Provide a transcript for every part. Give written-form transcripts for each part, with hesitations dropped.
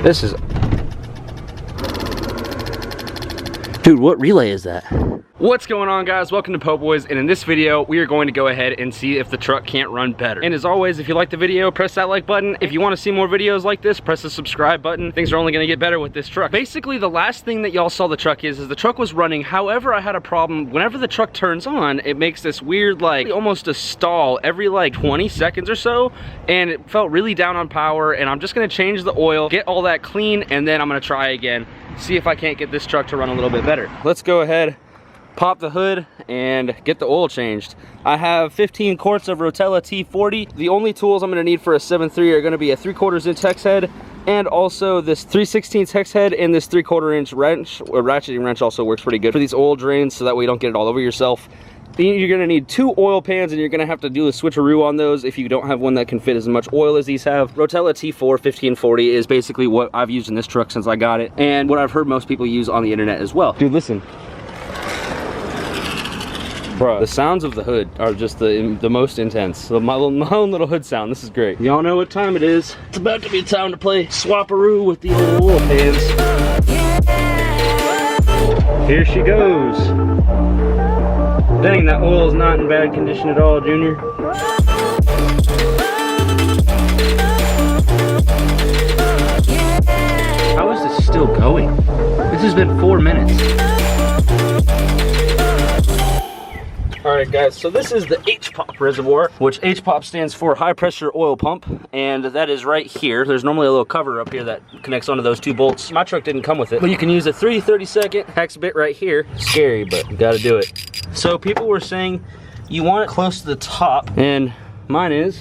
This is... Dude, what relay is that? What's going on, guys? Welcome to Poeboys, and in this video we are going to go ahead and see if the truck can't run better. And as always, if you like the video, press that like button. If you want to see more videos like this, press the subscribe button. Things are only going to get better with this truck. Basically, the last thing that y'all saw the truck is the truck was running. However, I had a problem. Whenever the truck turns on, it makes this weird, like, almost a stall every like 20 seconds or so, and it felt really down on power. And I'm just going to change the oil, get all that clean, and then I'm going to try again, see if I can't get this truck to run a little bit better. Let's go ahead, pop the hood, and get the oil changed. I have 15 quarts of Rotella T40. The only tools I'm gonna need for a 7.3 are gonna be a 3/4 inch hex head, and also this 3/16 hex head and this 3/4 inch wrench. A ratcheting wrench also works pretty good for these oil drains, so that way you don't get it all over yourself. You're gonna need 2 oil pans, and you're gonna have to do a switcheroo on those if you don't have one that can fit as much oil as these have. Rotella T4 1540 is basically what I've used in this truck since I got it, and what I've heard most people use on the internet as well. Dude, listen. Bro, the sounds of the hood are just the most intense. My own little hood sound, this is great. Y'all know what time it is. It's about to be time to play swapperoo with the old oil pans. Here she goes. Dang, that oil is not in bad condition at all, Junior. How is this still going? This has been 4 minutes. Alright guys, so this is the HPOP reservoir, which HPOP stands for high pressure oil pump, and that is right here. There's normally a little cover up here that connects onto those 2 bolts. My truck didn't come with it, but you can use a 3/32 hex bit right here. Scary, but you gotta do it. So people were saying you want it close to the top, and mine is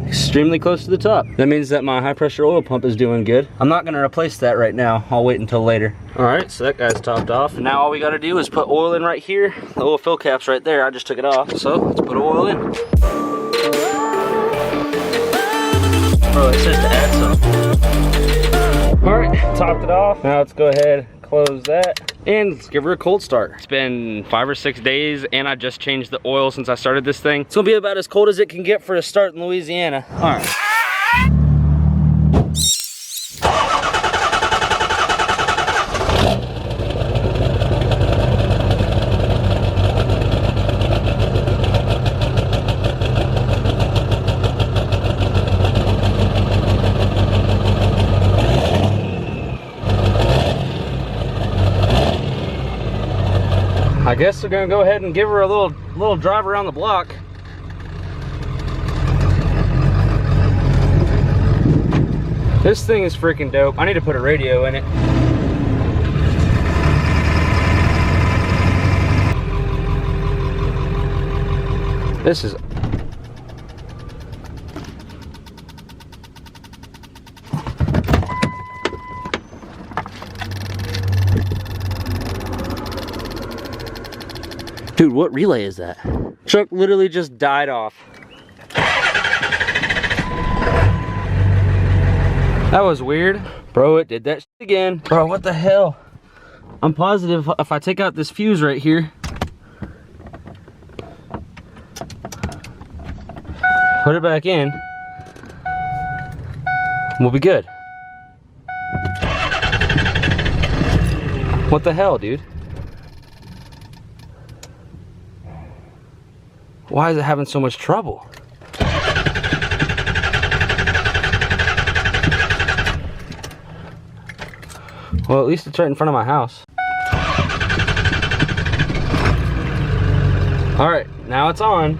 extremely close to the top. That means that my high pressure oil pump is doing good. I'm not gonna replace that right now. I'll wait until later. All right, so that guy's topped off. Now all we gotta do is put oil in right here. The oil fill cap's right there. I just took it off. So let's put oil in. Bro, it says to add some. All right, topped it off. Now let's go ahead, close that, and let's give her a cold start. It's been 5 or 6 days, and I just changed the oil since I started this thing. It's gonna be about as cold as it can get for a start in Louisiana. All right. I guess we're gonna go ahead and give her a little drive around the block. This thing is freaking dope. I need to put a radio in it. This is... Dude, what relay is that? Truck literally just died off. That was weird. Bro, it did that shit again. Bro, what the hell? I'm positive if I take out this fuse right here, put it back in, we'll be good. What the hell, dude? Why is it having so much trouble? Well, at least it's right in front of my house. All right, now it's on.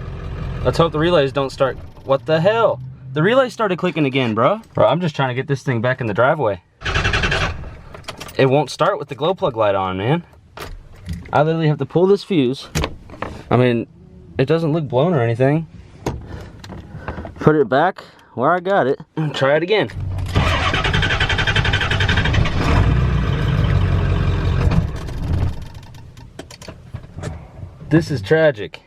Let's hope the relays don't start. What the hell? The relay started clicking again, bro. Bro, I'm just trying to get this thing back in the driveway. It won't start with the glow plug light on, man. I literally have to pull this fuse. I mean, it doesn't look blown or anything. Put it back where I got it and try it again. This is tragic.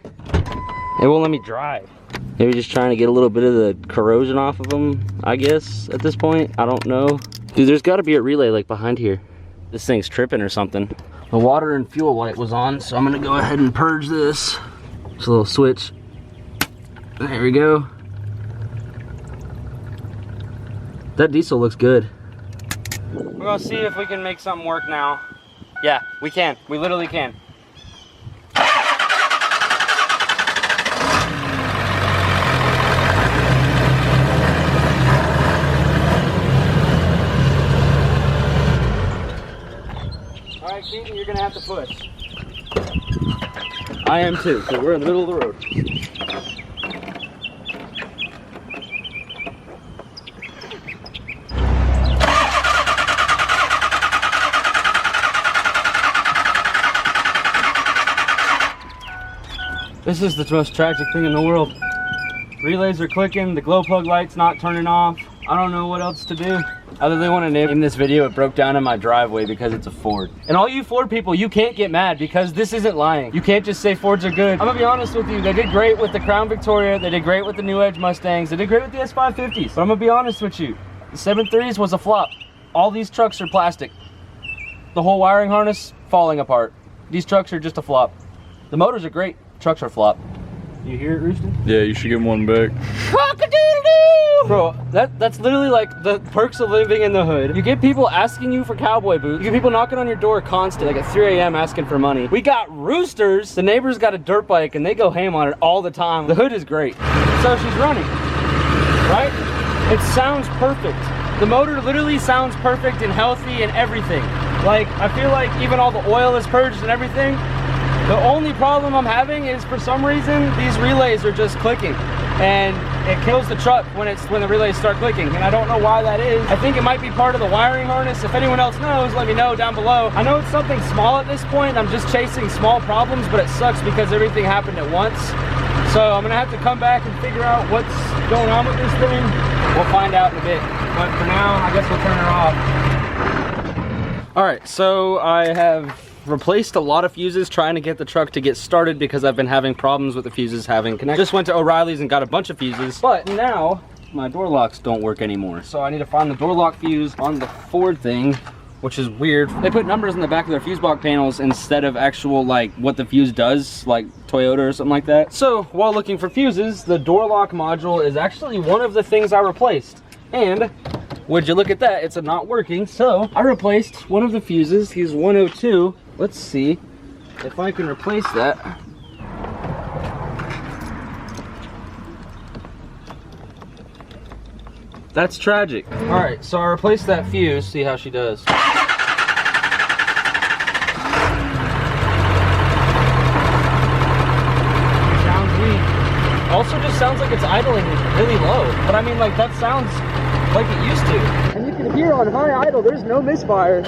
It won't let me drive. Maybe just trying to get a little bit of the corrosion off of them, I guess, at this point. I don't know. Dude, there's gotta be a relay like behind here. This thing's tripping or something. The water and fuel light was on, so I'm gonna go ahead and purge this. Just a little switch. There we go. That diesel looks good. We're gonna see if we can make something work now. Yeah, we can. We literally can. All right, Keaton, you're gonna have to push. I am too, so we're in the middle of the road. This is the most tragic thing in the world. Relays are clicking, the glow plug light's not turning off. I don't know what else to do. Other than want to name this video, it broke down in my driveway because it's a Ford. And all you Ford people, you can't get mad because this isn't lying. You can't just say Fords are good. I'm gonna be honest with you, they did great with the Crown Victoria, they did great with the New Edge Mustangs, they did great with the S550s. But I'm gonna be honest with you, the 7.3s was a flop. All these trucks are plastic. The whole wiring harness, falling apart. These trucks are just a flop. The motors are great, trucks are a flop. You hear it, Ruston? Yeah, you should give him one back. Cock-a-doodle-doo! Bro, that's literally like the perks of living in the hood. You get people asking you for cowboy boots. You get people knocking on your door constantly, like at 3 a.m. asking for money. We got roosters. The neighbor's got a dirt bike and they go ham on it all the time. The hood is great. So she's running, right? It sounds perfect. The motor literally sounds perfect and healthy and everything. Like, I feel like even all the oil is purged and everything. The only problem I'm having is for some reason these relays are just clicking and it kills the truck when the relays start clicking, and I don't know why that is. I think it might be part of the wiring harness. If anyone else knows, let me know down below. I know it's something small at this point. I'm just chasing small problems, but it sucks because everything happened at once. So I'm gonna have to come back and figure out what's going on with this thing. We'll find out in a bit, but for now I guess we'll turn her off. All right, so I have replaced a lot of fuses trying to get the truck to get started because I've been having problems with the fuses having connected. Just went to O'Reilly's and got a bunch of fuses, but now my door locks don't work anymore. So I need to find the door lock fuse on the Ford thing, which is weird. They put numbers in the back of their fuse box panels instead of actual like what the fuse does, like Toyota or something like that. So while looking for fuses, the door lock module is actually one of the things I replaced. And would you look at that, it's not working. So I replaced one of the fuses. He's 102. Let's see if I can replace that. That's tragic. All right, so I replaced that fuse. See how she does. Sounds weak. Also just sounds like it's idling really low. But I mean, like, that sounds like it used to. And you can hear on high idle, there's no misfire.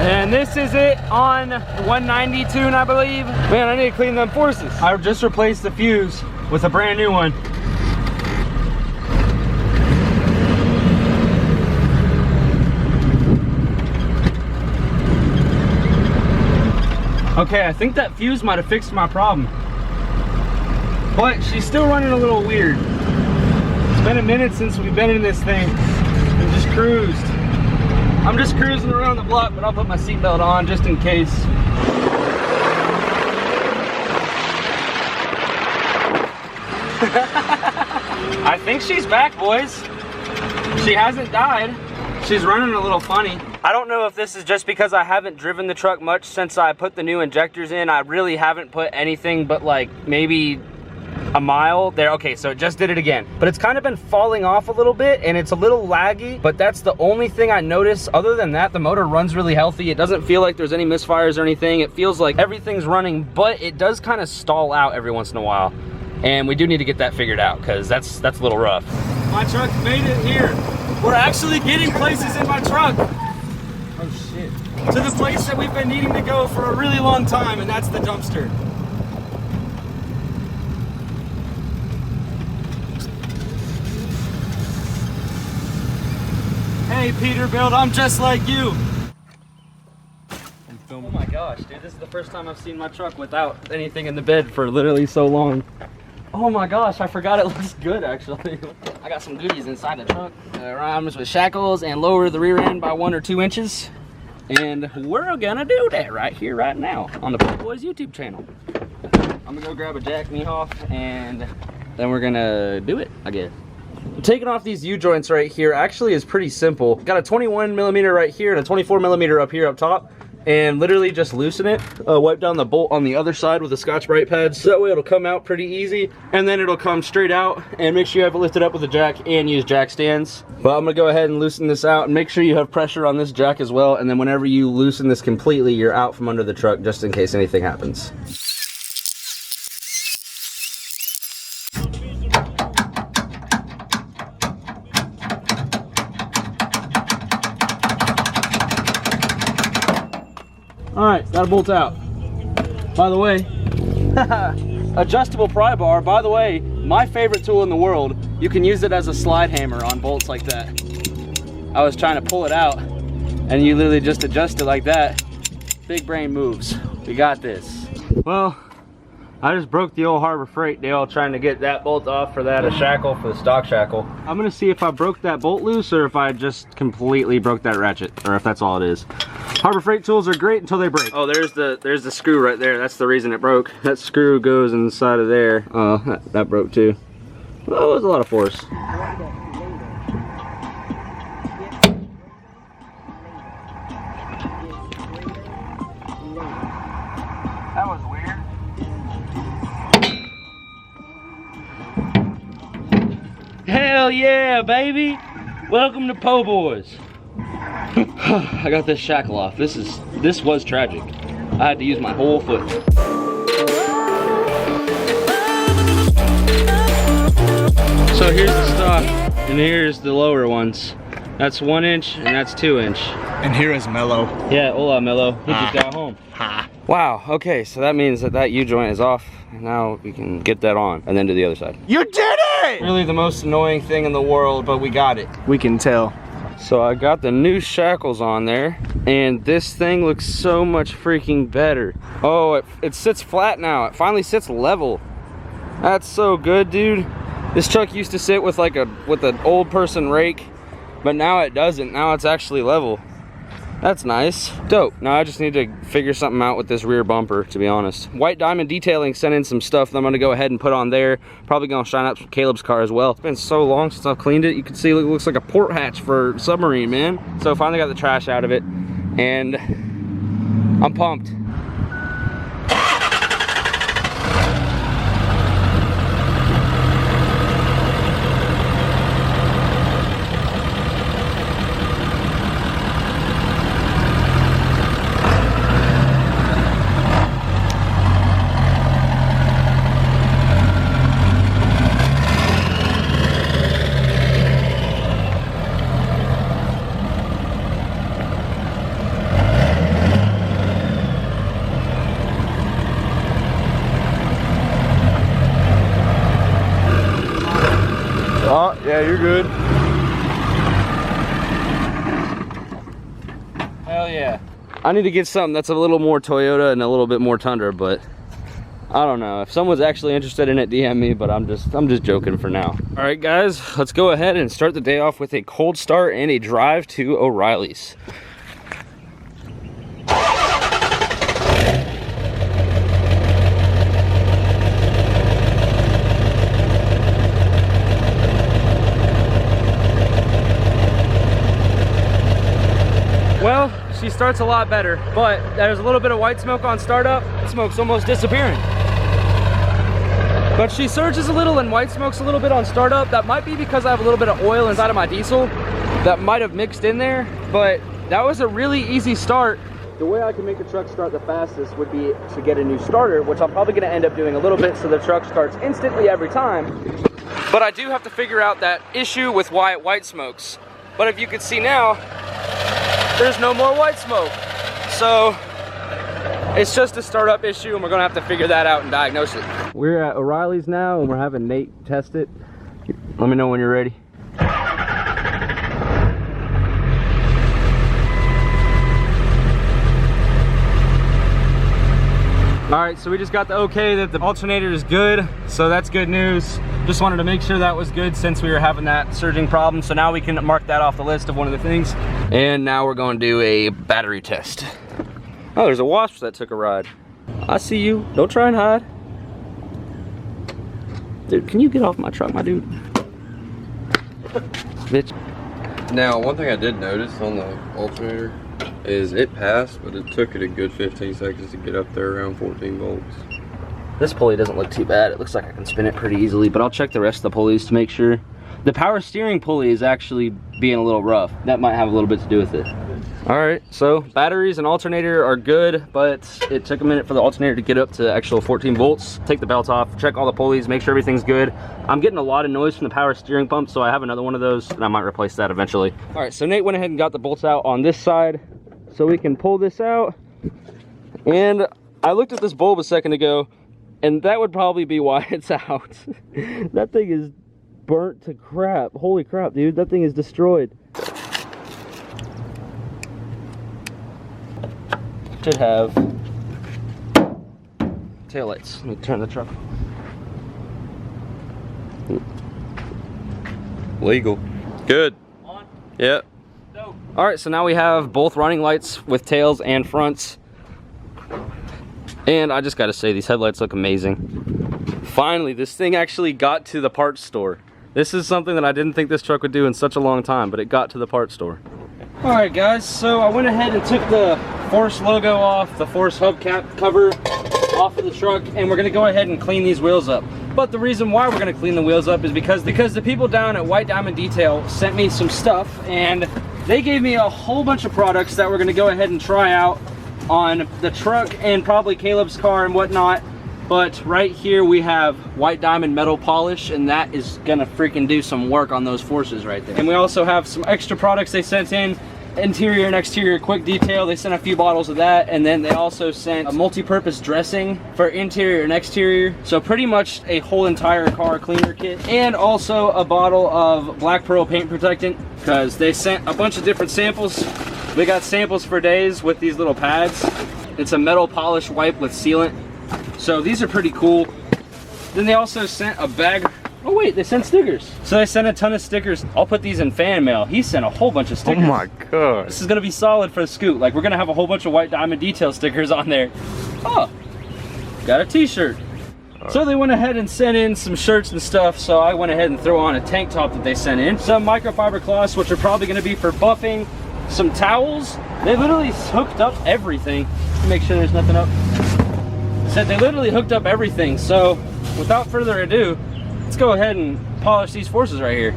And this is it on 190 tune, I believe. Man, I need to clean them forces. I just replaced the fuse with a brand new one. Okay, I think that fuse might have fixed my problem. But she's still running a little weird. It's been a minute since we've been in this thing and just cruised. I'm just cruising around the block, but I'll put my seatbelt on just in case. I think she's back, boys. She hasn't died. She's running a little funny. I don't know if this is just because I haven't driven the truck much since I put the new injectors in. I really haven't put anything but like maybe a mile there. Okay, so it just did it again, but it's kind of been falling off a little bit and it's a little laggy, but that's the only thing I notice. Other than that, the motor runs really healthy. It doesn't feel like there's any misfires or anything. It feels like everything's running, but it does kind of stall out every once in a while, and we do need to get that figured out because that's a little rough. My truck made it here. We're actually getting places in my truck. Oh shit. To the place that we've been needing to go for a really long time, and that's the dumpster. Hey Peterbilt, I'm just like you. Oh my gosh, dude, this is the first time I've seen my truck without anything in the bed for literally so long. Oh my gosh, I forgot it looks good actually. I got some goodies inside the truck. Rhymes with shackles and lower the rear end by 1 or 2 inches. And we're gonna do that right here, right now on the Poeboys YouTube channel. I'm gonna go grab a jack me off and then we're gonna do it, I guess. Taking off these U-joints right here actually is pretty simple. Got a 21mm right here and a 24mm up here up top. And literally just loosen it, wipe down the bolt on the other side with the Scotch-Brite pads, so that way it'll come out pretty easy, and then it'll come straight out, and make sure you have it lifted up with a jack and use jack stands. But I'm gonna go ahead and loosen this out, and make sure you have pressure on this jack as well, and then whenever you loosen this completely, you're out from under the truck just in case anything happens. Alright, got a bolt out. By the way, adjustable pry bar, by the way, my favorite tool in the world. You can use it as a slide hammer on bolts like that. I was trying to pull it out, and you literally just adjust it like that. Big brain moves. We got this. Well, I just broke the old Harbor Freight deal trying to get that bolt off for that, a shackle for the stock shackle. I'm gonna see if I broke that bolt loose or if I just completely broke that ratchet, or if that's all it is. Harbor Freight tools are great until they break. Oh, there's the screw right there. That's the reason it broke. That screw goes inside of there. Oh, that broke too. Oh, it was a lot of force. That was weird. Hell yeah, baby! Welcome to Poeboys. I got this shackle off. This was tragic. I had to use my whole foot. So here's the stock, and here's the lower ones. That's 1 inch, and that's 2 inch. And here is Mello. Yeah, hola Mello. He just got home. Wow, okay, so that means that U-joint is off. And now we can get that on, and then do the other side. You did it! Really the most annoying thing in the world, but we got it. We can tell. So I got the new shackles on there, and this thing looks so much freaking better. Oh, it sits flat now. It finally sits level. That's so good, dude. This truck used to sit with like with an old person rake, but now it doesn't. Now it's actually level. That's nice. Dope. Now I just need to figure something out with this rear bumper, to be honest. White Diamond Detailing sent in some stuff that I'm gonna go ahead and put on there. Probably gonna shine up Caleb's car as well. It's been so long since I've cleaned it. You can see it looks like a port hatch for a submarine, man. So finally got the trash out of it, and I'm pumped. Oh, yeah, you're good. Hell yeah. I need to get something that's a little more Toyota and a little bit more Tundra, but I don't know. If someone's actually interested in it, DM me, but I'm just joking for now. All right, guys, let's go ahead and start the day off with a cold start and a drive to O'Reilly's. Well, she starts a lot better, but there's a little bit of white smoke on startup. Smoke's almost disappearing. But she surges a little and white smokes a little bit on startup. That might be because I have a little bit of oil inside of my diesel that might have mixed in there, but that was a really easy start. The way I can make the truck start the fastest would be to get a new starter, which I'm probably gonna end up doing a little bit so the truck starts instantly every time. But I do have to figure out that issue with why it white smokes. But if you can see now, there's no more white smoke. So it's just a startup issue, and we're gonna have to figure that out and diagnose it. We're at O'Reilly's now, and we're having Nate test it. Let me know when you're ready. All right, so we just got the okay that the alternator is good, so that's good news. Just wanted to make sure that was good since we were having that surging problem. So now we can mark that off the list of one of the things. And now we're going to do a battery test. Oh, there's a wasp that took a ride. I see you. Don't try and hide. Dude, can you get off my truck, my dude? Bitch. Now, one thing I did notice on the alternator is it passed, but it took it a good 15 seconds to get up there around 14 volts. This pulley doesn't look too bad. It looks like I can spin it pretty easily, but I'll check the rest of the pulleys to make sure. The power steering pulley is actually being a little rough. That might have a little bit to do with it. All right, so batteries and alternator are good, but it took a minute for the alternator to get up to actual 14 volts. Take the belt off, check all the pulleys, make sure everything's good. I'm getting a lot of noise from the power steering pump, so I have another one of those, and I might replace that eventually. All right, so Nate went ahead and got the bolts out on this side, so we can pull this out. And I looked at this bulb a second ago, and that would probably be why it's out. That thing is burnt to crap. Holy crap, dude, that thing is destroyed. Should have taillights. Let me turn the truck. Legal. Good. On? Yep. No. All right, so now we have both running lights with tails and fronts. And I just gotta say, these headlights look amazing. Finally, this thing actually got to the parts store. This is something that I didn't think this truck would do in such a long time, but it got to the parts store. All right, guys, so I went ahead and took the Force logo off, the Force hubcap cover off of the truck, and we're gonna go ahead and clean these wheels up. But the reason why we're gonna clean the wheels up is because the people down at White Diamond Detail sent me some stuff, and they gave me a whole bunch of products that we're gonna go ahead and try out on the truck and probably Caleb's car and whatnot. But right here we have White Diamond metal polish, and that is gonna freaking do some work on those forces right there. And we also have some extra products they sent in, interior and exterior quick detail. They sent a few bottles of that, and then they also sent a multi-purpose dressing for interior and exterior. So pretty much a whole entire car cleaner kit, and also a bottle of Black Pearl paint protectant, because they sent a bunch of different samples. We got samples for days with these little pads. It's a metal polish wipe with sealant. So these are pretty cool. Then they also sent a bag. Oh wait, they sent stickers. So they sent a ton of stickers. I'll put these in fan mail. He sent a whole bunch of stickers. Oh my god. This is gonna be solid for the Scoot. Like, we're gonna have a whole bunch of White Diamond Detail stickers on there. Oh, got a t-shirt. So they went ahead and sent in some shirts and stuff, so I went ahead and threw on a tank top that they sent in. Some microfiber cloths, which are probably gonna be for buffing. Some towels. They literally hooked up everything. Make sure there's nothing up. Said they literally hooked up everything. So without further ado, let's go ahead and polish these forces right here.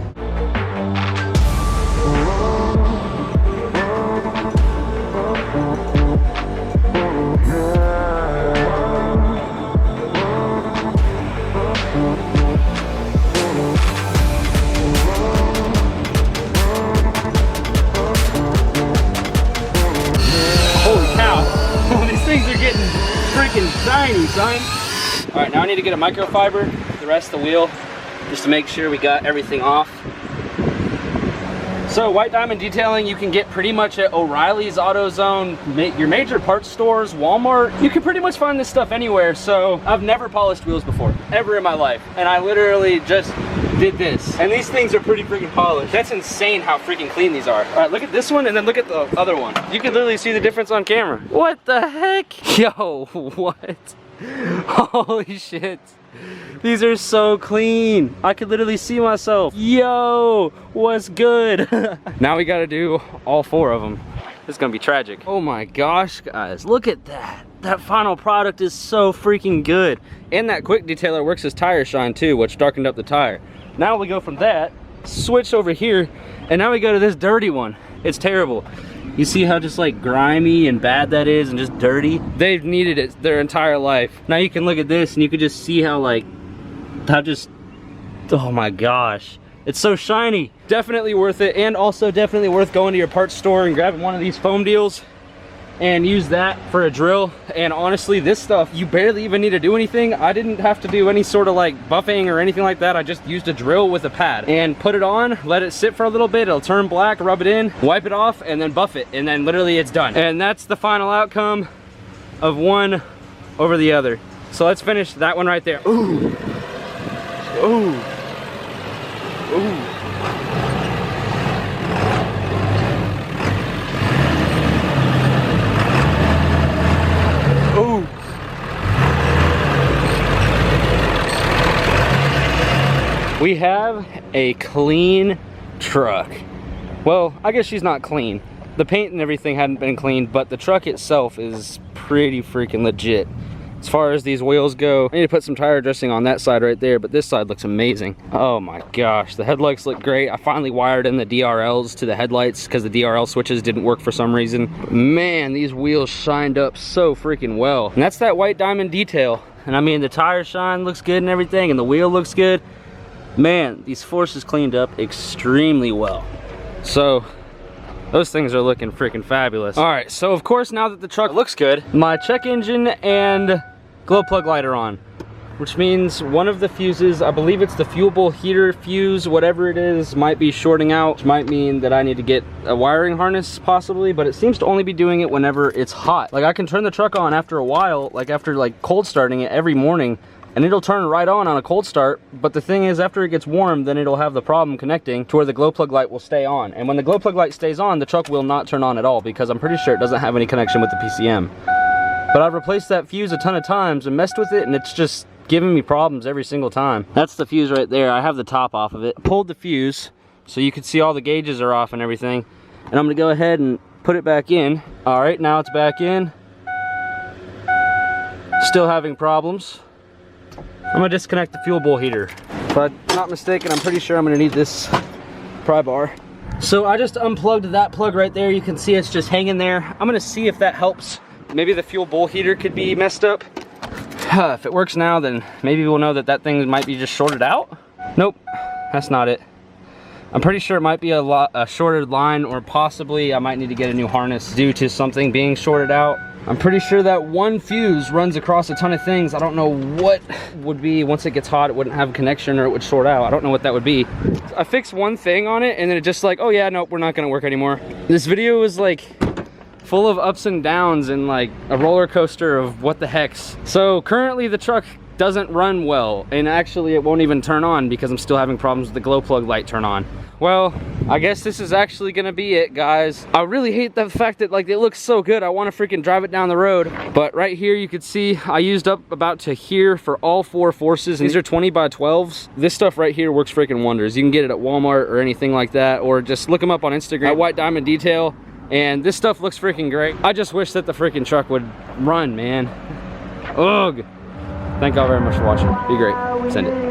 Holy cow, these things are getting freaking shiny, son. All right, now I need to get a microfiber the rest of the wheel just to make sure we got everything off. So White Diamond Detailing you can get pretty much at O'Reilly's, AutoZone, your major parts stores, Walmart. You can pretty much find this stuff anywhere. So I've never polished wheels before, ever in my life. And I literally just did this. And these things are pretty freaking polished. That's insane how freaking clean these are. All right, look at this one and then look at the other one. You can literally see the difference on camera. What the heck? Yo, what? Holy shit. These are so clean. I could literally see myself. Yo, what's good? Now we gotta do all 4 of them. This is gonna be tragic. Oh my gosh, guys, look at that. That final product is so freaking good. And that quick detailer works as tire shine too, which darkened up the tire. Now we go from that, switch over here, and now we go to this dirty one. It's terrible. You see how just like grimy and bad that is and just dirty? They've needed it their entire life. Now you can look at this and you can just see how like, oh my gosh. It's so shiny. Definitely worth it, and also definitely worth going to your parts store and grabbing one of these foam deals and use that for a drill. And honestly, this stuff, you barely even need to do anything. I didn't have to do any sort of like buffing or anything like that. I just used a drill with a pad and put it on, let it sit for a little bit. It'll turn black, rub it in, wipe it off, and then buff it. And then literally it's done. And that's the final outcome of one over the other. So let's finish that one right there. Ooh. Ooh. Ooh. Ooh. We have a clean truck. Well, I guess she's not clean. The paint and everything hadn't been cleaned, but the truck itself is pretty freaking legit. As far as these wheels go, I need to put some tire dressing on that side right there, but this side looks amazing. Oh my gosh, the headlights look great. I finally wired in the DRLs to the headlights because the DRL switches didn't work for some reason. Man, these wheels shined up so freaking well. And that's that white diamond detail. And I mean, the tire shine looks good and everything, and the wheel looks good. Man, these forces cleaned up extremely well. So, those things are looking freaking fabulous. All right, so of course, now that the truck looks good, my check engine and glow plug light are on, which means one of the fuses, I believe it's the fuel bowl heater fuse, whatever it is, might be shorting out, which might mean that I need to get a wiring harness possibly, but it seems to only be doing it whenever it's hot. Like I can turn the truck on after a while, like after like cold starting it every morning, and it'll turn right on a cold start, but the thing is, after it gets warm, then it'll have the problem connecting to where the glow plug light will stay on. And when the glow plug light stays on, the truck will not turn on at all, because I'm pretty sure it doesn't have any connection with the PCM. But I've replaced that fuse a ton of times and messed with it, and it's just giving me problems every single time. That's the fuse right there. I have the top off of it. I pulled the fuse so you can see all the gauges are off and everything. And I'm gonna go ahead and put it back in. All right, now it's back in. Still having problems. I'm gonna disconnect the fuel bowl heater. If I'm not mistaken, I'm pretty sure I'm gonna need this pry bar. So I just unplugged that plug right there. You can see it's just hanging there. I'm gonna see if that helps. Maybe the fuel bowl heater could be messed up. If it works now, then maybe we'll know that that thing might be just shorted out. Nope, that's not it. I'm pretty sure it might be a shorted line, or possibly I might need to get a new harness due to something being shorted out. I'm pretty sure that one fuse runs across a ton of things. I don't know what would be, once it gets hot, it wouldn't have a connection or it would short out. I don't know what that would be. I fixed one thing on it and then it just like, oh yeah, nope, we're not gonna work anymore. This video was like full of ups and downs and like a roller coaster of what the heck's. So currently the truck doesn't run well, and actually it won't even turn on because I'm still having problems with the glow plug light turn on. Well, I guess this is actually gonna be it, guys. I really hate the fact that like it looks so good. I want to freaking drive it down the road. But right here you can see I used up about to here for all 4 forces. These are 20 by 12s. This stuff right here works freaking wonders. You can get it at Walmart or anything like that, or just look them up on Instagram, White Diamond Detail. And this stuff looks freaking great. I just wish that the freaking truck would run, man. Ugh. Thank y'all very much for watching. Be great. Send it.